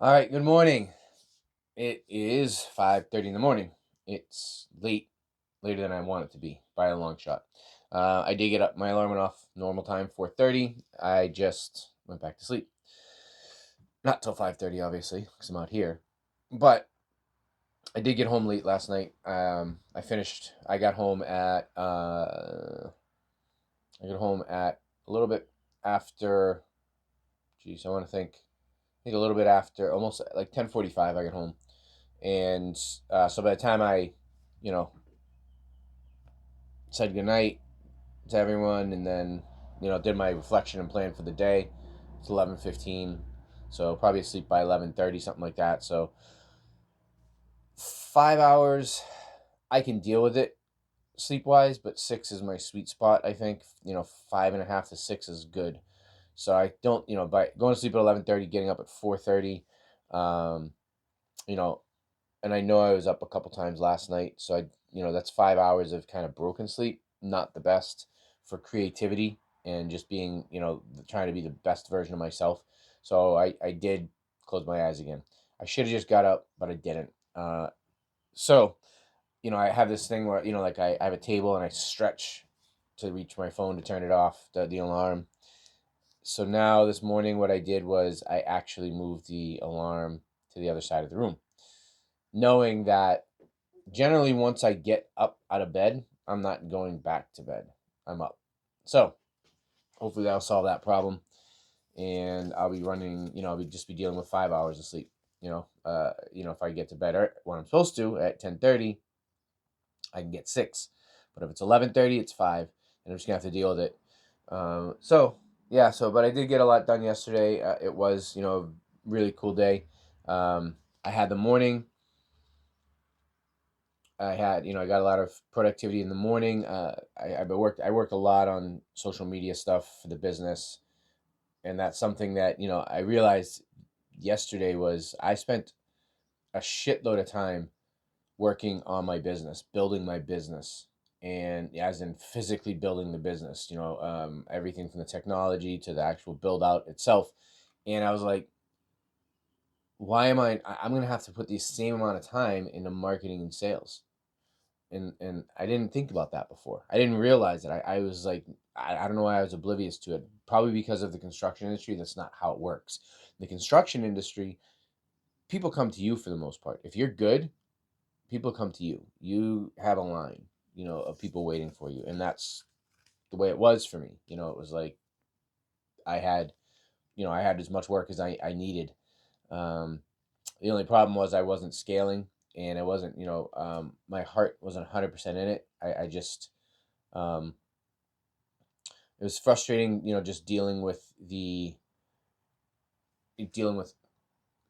All right, good morning. It is 5:30 in the morning. It's later than I want it to be by a long shot. I did get up. My alarm went off normal time, 4:30. I just went back to sleep. Not till 5:30, obviously, because I'm out here. But I did get home late last night. I got home at. I got home at a little bit after. Geez, I want to think. I think a little bit after, almost like 10:45. I got home. And so by the time I, you know, said goodnight to everyone and then, did my reflection and plan for the day, it's 11:15. So probably asleep by 11:30, something like that. So 5 hours, I can deal with it sleep wise, but six is my sweet spot. I think 5.5 to 6 is good. So I don't, by going to sleep at 11:30, getting up at 4:30, um, you know, and I know I was up a couple times last night, so that's 5 hours of kind of broken sleep. Not the best for creativity and just being, trying to be the best version of myself. So I did close my eyes again. I should have just got up, but I didn't. So I have this thing where like I have a table and I stretch to reach my phone to turn it off, the alarm. So now this morning, what I did was I actually moved the alarm to the other side of the room, knowing that generally once I get up out of bed, I'm not going back to bed. I'm up. So hopefully that'll solve that problem. And I'll be running, I'll be just be dealing with 5 hours of sleep. If I get to bed when I'm supposed to at 10:30, I can get six. But if it's 11:30, it's five, and I'm just gonna have to deal with it. So yeah, but I did get a lot done yesterday. It was a really cool day. I had the morning. I got a lot of productivity in the morning. I worked a lot on social media stuff for the business, and that's something that I realized yesterday was I spent a shitload of time working on my business, building my business, and as in physically building the business. Everything from the technology to the actual build out itself, and I was like, why am I'm gonna have to put the same amount of time into marketing and sales? And I didn't think about that before. I didn't realize it. I was like, I don't know why I was oblivious to it. Probably because of the construction industry. That's not how it works. The construction industry, people come to you for the most part. If you're good, people come to you. You have a line, of people waiting for you, and that's the way it was for me. It was like I had, I had as much work as I needed. Um, the only problem was I wasn't scaling, and I wasn't, my heart wasn't 100% in it. I just um, it was frustrating, just dealing with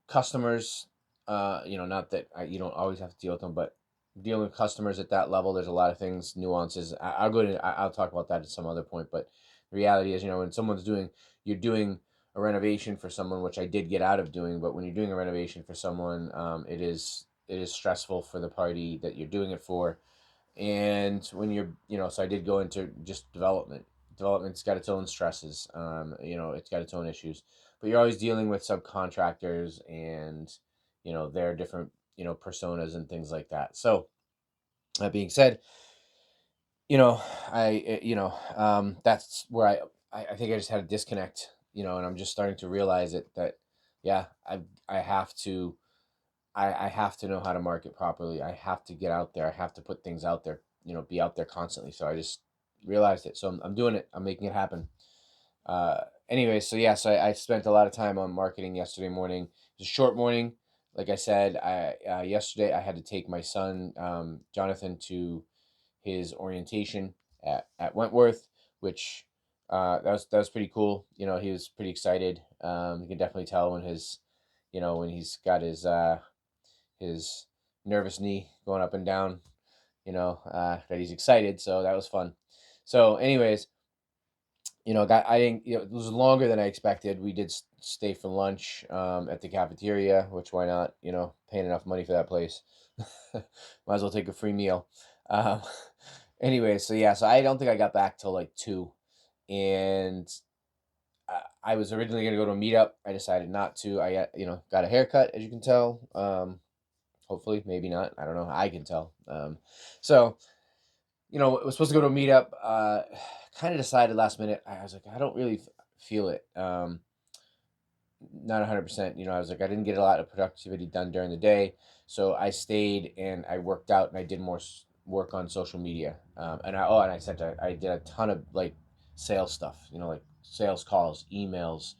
customers. Not that you don't always have to deal with them, but dealing with customers at that level, there's a lot of things, nuances. I'll talk about that at some other point. But the reality is, when you're doing a renovation for someone, which I did get out of doing, but when you're doing a renovation for someone, it is stressful for the party that you're doing it for. And when so I did go into just development. Development's got its own stresses. It's got its own issues, but you're always dealing with subcontractors and their different personas and things like that. So that being said, that's where I think I just had a disconnect. And I'm just starting to realize it that yeah, I have to I have to know how to market properly. I have to get out there. I have to put things out there, be out there constantly. So I just realized it. So I'm doing it. I'm making it happen. Anyway, so yeah, so I spent a lot of time on marketing yesterday morning. It was a short morning. Like I said, yesterday I had to take my son, Jonathan, to his orientation at Wentworth, which that was pretty cool. He was pretty excited. You can definitely tell when he's got his nervous knee going up and down, that he's excited. So that was fun. So, anyways, I didn't. It was longer than I expected. We did stay for lunch at the cafeteria, which why not? Paying enough money for that place, might as well take a free meal. Um, anyway, so yeah, so I don't think I got back till like 2, and I was originally going to go to a meetup. I decided not to. I got, got a haircut, as you can tell. Hopefully, maybe not. I don't know. I can tell. So, I was supposed to go to a meetup. Kind of decided last minute. I was like, I don't really feel it. Not 100%. I was like, I didn't get a lot of productivity done during the day. So I stayed and I worked out and I did more work on social media. I did a ton of like sales stuff, like sales calls, emails,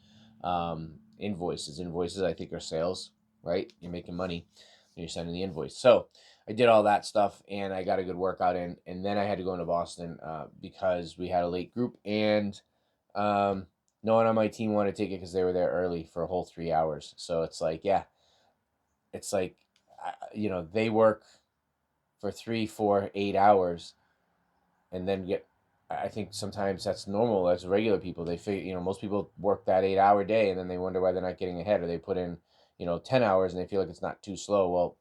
invoices. Invoices, I think, are sales, right? You're making money and you're sending the invoice. So I did all that stuff and I got a good workout in. And then I had to go into Boston because we had a late group and um, no one on my team wanted to take it because they were there early for a whole 3 hours. So it's like, yeah, it's like, they work for 3, 4, 8 hours and then get. I think sometimes that's normal as regular people. They figure, most people work that 8 hour day and then they wonder why they're not getting ahead, or they put in, 10 hours and they feel like it's not too slow. Well,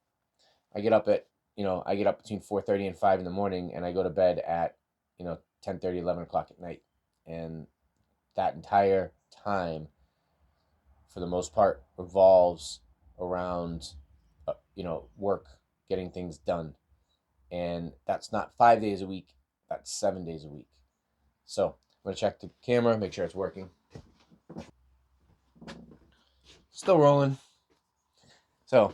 I get up at, I get up between 4:30 and 5 in the morning and I go to bed at, 10:30, 11 o'clock at night. And that entire time, for the most part, revolves around, work, getting things done. And that's not 5 days a week, that's 7 days a week. So I'm going to check the camera, make sure it's working. Still rolling. So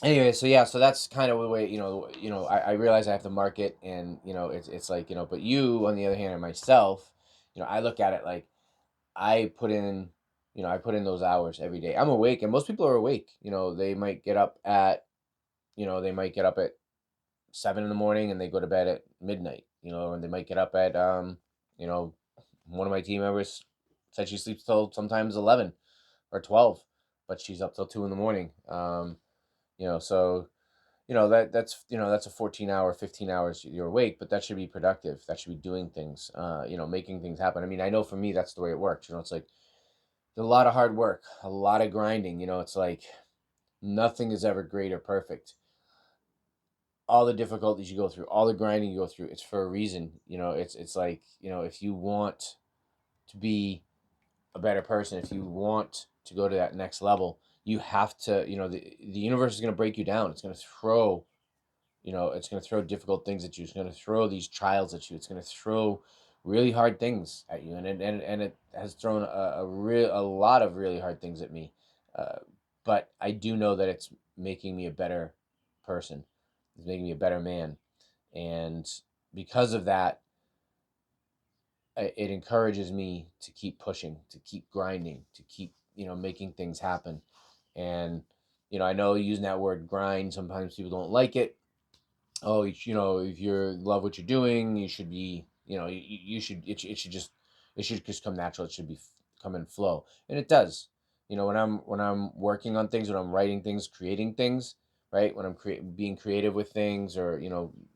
anyway, so yeah, so that's kind of the way, I realize I have to market and, it's like, but you, on the other hand, and myself, I look at it like I put in, I put in those hours every day. I'm awake and most people are awake. They might get up at, they might get up at 7 in the morning and they go to bed at midnight, and they might get up at, you know, one of my team members said she sleeps till sometimes 11 or 12, but she's up till 2 in the morning. So, that's a 14-hour, 15 hours you're awake, but that should be productive. That should be doing things, making things happen. I mean, I know for me, that's the way it works. It's like a lot of hard work, a lot of grinding. It's like nothing is ever great or perfect. All the difficulties you go through, all the grinding you go through, it's for a reason. It's like, if you want to be a better person, if you want to go to that next level, you have to, the universe is going to break you down. It's going to throw, it's going to throw difficult things at you. It's going to throw these trials at you. It's going to throw really hard things at you. And it has thrown a lot of really hard things at me. Uh, but I do know that it's making me a better person. It's making me a better man. And because of that, it encourages me to keep pushing, to keep grinding, to keep, making things happen. And, I know using that word grind, sometimes people don't like it. Oh, if you love what you're doing, you should be, you should, it should just come natural. It should be come and flow. And it does. When I'm working on things, when I'm writing things, creating things, right? When I'm being creative with things, or,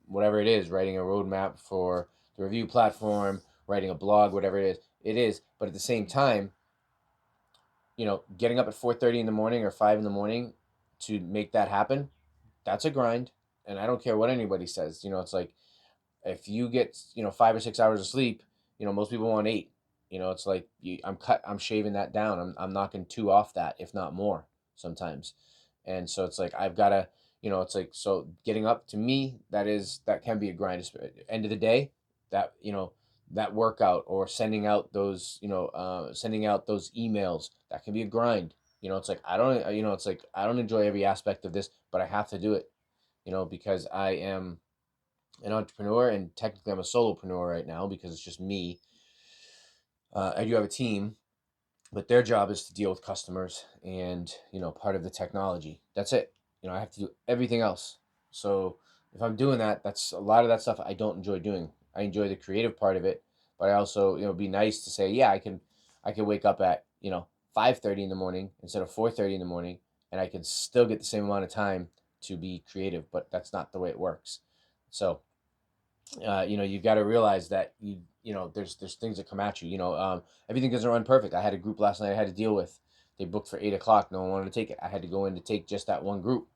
whatever it is, writing a roadmap for the review platform, writing a blog, whatever it is. But at the same time, getting up at 4:30 in the morning or 5 in the morning to make that happen, that's a grind. And I don't care what anybody says. It's like, if you get, 5 or 6 hours of sleep, most people want 8. It's like I'm shaving that down. I'm knocking 2 off that, if not more, sometimes. And so it's like I've got to, it's like, so getting up, to me, that can be a grind. End of the day, that, that workout, or sending out those emails, that can be a grind. It's like I don't enjoy every aspect of this, but I have to do it, because I am an entrepreneur, and technically I'm a solopreneur right now because it's just me. I do have a team, but their job is to deal with customers and, part of the technology. That's it. I have to do everything else. So if I'm doing that, that's a lot of that stuff I don't enjoy doing. I enjoy the creative part of it, but I also, be nice to say, yeah, I can wake up at, 5:30 in the morning instead of 4:30 in the morning, and I can still get the same amount of time to be creative, but that's not the way it works. So you got to realize that there's things that come at you. Everything doesn't run perfect. I had a group last night I had to deal with. They booked for 8 o'clock. No one wanted to take it. I had to go in to take just that one group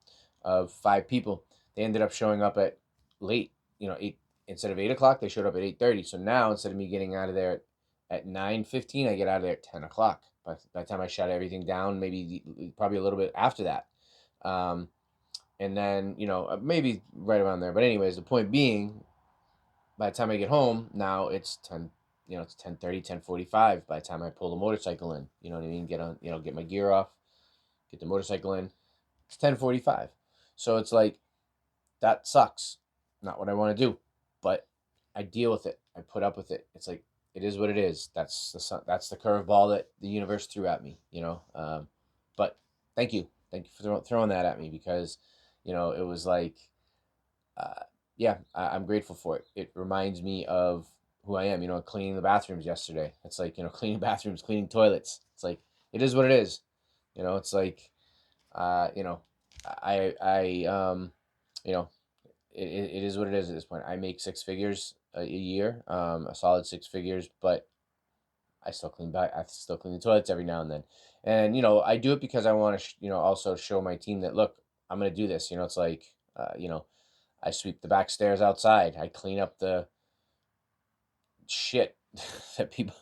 of 5 people. They ended up showing up at late. 8 instead of 8 o'clock. They showed up at 8:30. So now, instead of me getting out of there at 9:15. I get out of there at 10 o'clock. By the time I shut everything down, probably a little bit after that. Um, and then, maybe right around there. But anyways, the point being, by the time I get home, now it's 10, it's 10:30, 10:45 by the time I pull the motorcycle in. You know what I mean? Get on, get my gear off, get the motorcycle in. It's 10:45. So it's like, that sucks. Not what I want to do, but I deal with it. I put up with it. It's like, it is what it is. That's the curveball that the universe threw at me. But thank you for throwing that at me, because it was like, uh, yeah, I'm grateful for it. It reminds me of who I am. Cleaning the bathrooms yesterday. It's like, cleaning bathrooms, cleaning toilets. It's like, it is what it is. It's like, uh, you know, I you know, it is what it is at this point. I make six figures a year, a solid six figures, but I still clean the toilets every now and then. And, I do it because I want to, also show my team that, look, I'm going to do this. It's like, I sweep the back stairs outside. I clean up the shit that people,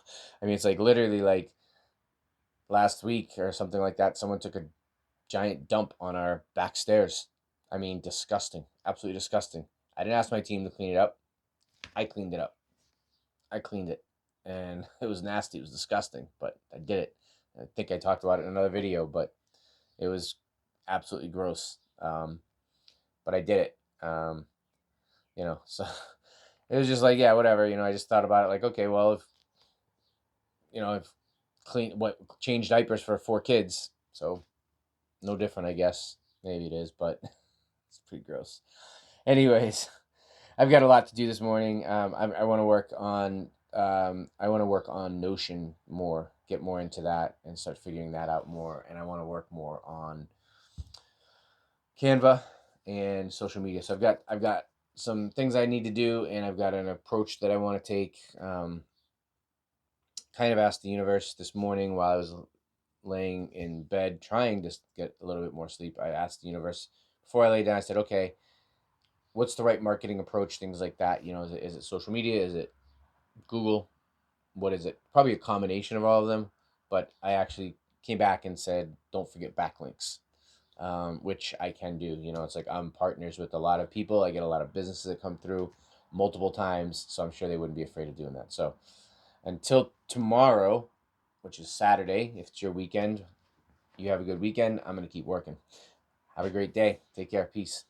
I mean, it's like literally like last week or something like that, someone took a giant dump on our back stairs. I mean, disgusting. Absolutely disgusting. I didn't ask my team to clean it up. I cleaned it up. I cleaned it. And it was nasty. It was disgusting, but I did it. I think I talked about it in another video, but it was absolutely gross. But I did it. So it was just like, yeah, whatever. I just thought about it like, okay, well, if change diapers for four kids, so no different, I guess. Maybe it is, but it's pretty gross. Anyways, I've got a lot to do this morning. I want to work on Notion more, get more into that, and start figuring that out more. And I want to work more on Canva and social media. So I've got some things I need to do, and I've got an approach that I want to take. Kind of asked the universe this morning while I was laying in bed trying to get a little bit more sleep. I asked the universe before I lay down. I said, okay, what's the right marketing approach? Things like that. Is it social media? Is it Google? What is it? Probably a combination of all of them. But I actually came back and said, don't forget backlinks, which I can do. It's like I'm partners with a lot of people. I get a lot of businesses that come through multiple times, so I'm sure they wouldn't be afraid of doing that. So until tomorrow, which is Saturday, if it's your weekend, you have a good weekend. I'm going to keep working. Have a great day. Take care. Peace.